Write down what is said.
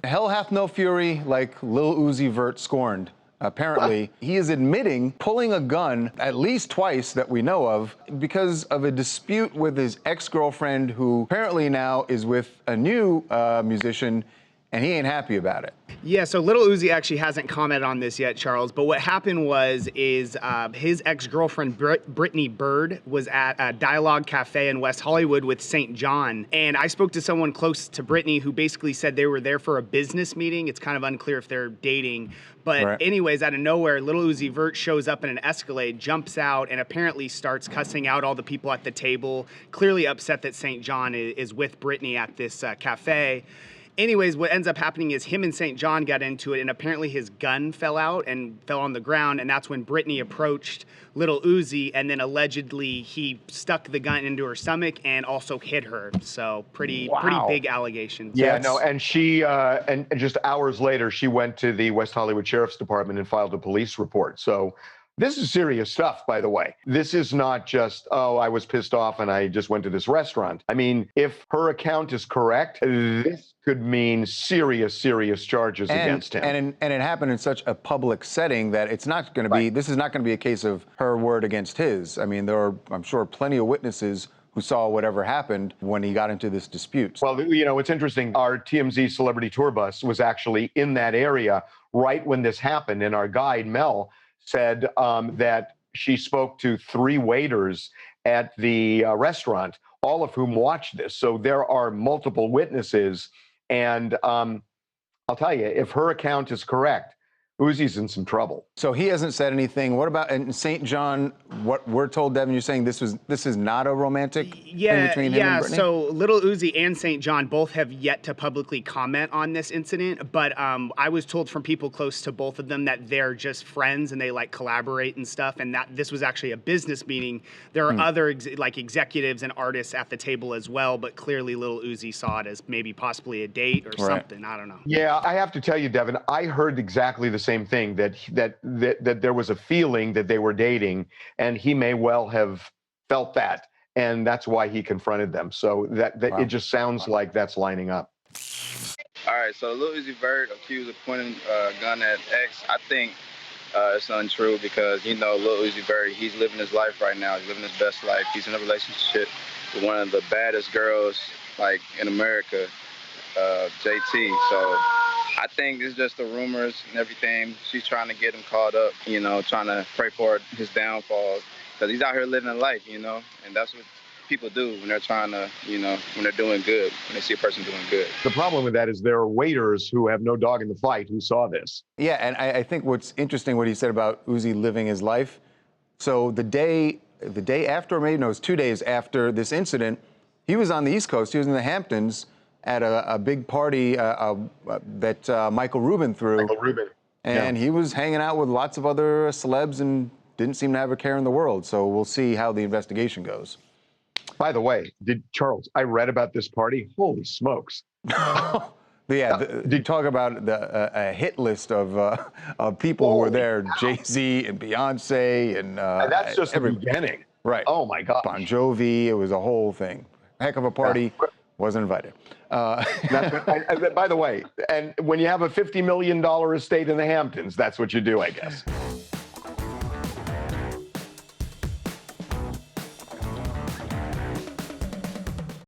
Hell hath no fury like Lil Uzi Vert scorned. Apparently, he is admitting pulling a gun at least twice that we know of because of a dispute with his ex-girlfriend, who apparently now is with a new musician, and he ain't happy about it. Yeah, so Lil Uzi actually hasn't commented on this yet, Charles, but what happened was his ex-girlfriend Brittany Byrd was at a Dialogue Cafe in West Hollywood with St. John, and I spoke to someone close to Brittany who basically said they were there for a business meeting. It's kind of unclear if they're dating, but anyways, out of nowhere, Lil Uzi Vert shows up in an Escalade, jumps out, and apparently starts cussing out all the people at the table, clearly upset that St. John is with Brittany at this cafe. Anyways, what ends up happening is him and St. John got into it, and apparently his gun fell out and fell on the ground, and that's when Brittany approached Lil Uzi, and then allegedly he stuck the gun into her stomach and also hit her. So pretty big allegations. Yeah, no, and she, and just hours later, she went to the West Hollywood Sheriff's Department and filed a police report. So this is serious stuff, by the way. This is not just, oh, I was pissed off and I just went to this restaurant. I mean, if her account is correct, this could mean serious charges against him. And it happened in such a public setting that it's not going to be, this is not going to be a case of her word against his. I mean, there are, I'm sure, plenty of witnesses who saw whatever happened when he got into this dispute. Well, you know, it's interesting. Our TMZ celebrity tour bus was actually in that area right when this happened, and our guide, Mel, said that she spoke to 3 waiters at the restaurant, all of whom watched this. So there are multiple witnesses. And I'll tell you, if her account is correct, Uzi's in some trouble. So he hasn't said anything. What about in St. John? What we're told, Devin, you're saying this is not a romantic thing between him and Brittany? So Lil Uzi and St. John both have yet to publicly comment on this incident, but I was told from people close to both of them that they're just friends and they like collaborate and stuff, and that this was actually a business meeting. There are other executives and artists at the table as well, but clearly Lil Uzi saw it as maybe possibly a date or something. I don't know. Yeah, I have to tell you, Devin, I heard exactly the same thing, that there was a feeling that they were dating, and he may well have felt that, and that's why he confronted them. So that it just sounds like that's lining up. All right, so Lil Uzi Vert accused of pointing a gun at X. I think it's untrue because, you know, Lil Uzi Vert, he's living his life right now. He's living his best life. He's in a relationship with one of the baddest girls, like, in America, JT. So I think it's just the rumors and everything. She's trying to get him caught up, you know, trying to pray for his downfall. Because he's out here living a life, you know, and that's what people do when they're trying to, you know, when they're doing good, when they see a person doing good. The problem with that is there are waiters who have no dog in the fight who saw this. Yeah, and I think what's interesting what he said about Uzi living his life. So the day after, or maybe no, it was 2 days after this incident, he was on the East Coast. He was in the Hamptons at a big party that Michael Rubin threw. Michael Rubin. And he was hanging out with lots of other celebs and didn't seem to have a care in the world. So we'll see how the investigation goes. By the way, Charles, I read about this party. Holy smokes. You talk about a hit list of people who were there, Jay-Z and Beyonce and that's just the beginning. Right. Oh my God. Bon Jovi, it was a whole thing. Heck of a party. Yeah. Wasn't invited. By the way, and when you have a $50 million estate in the Hamptons, that's what you do, I guess.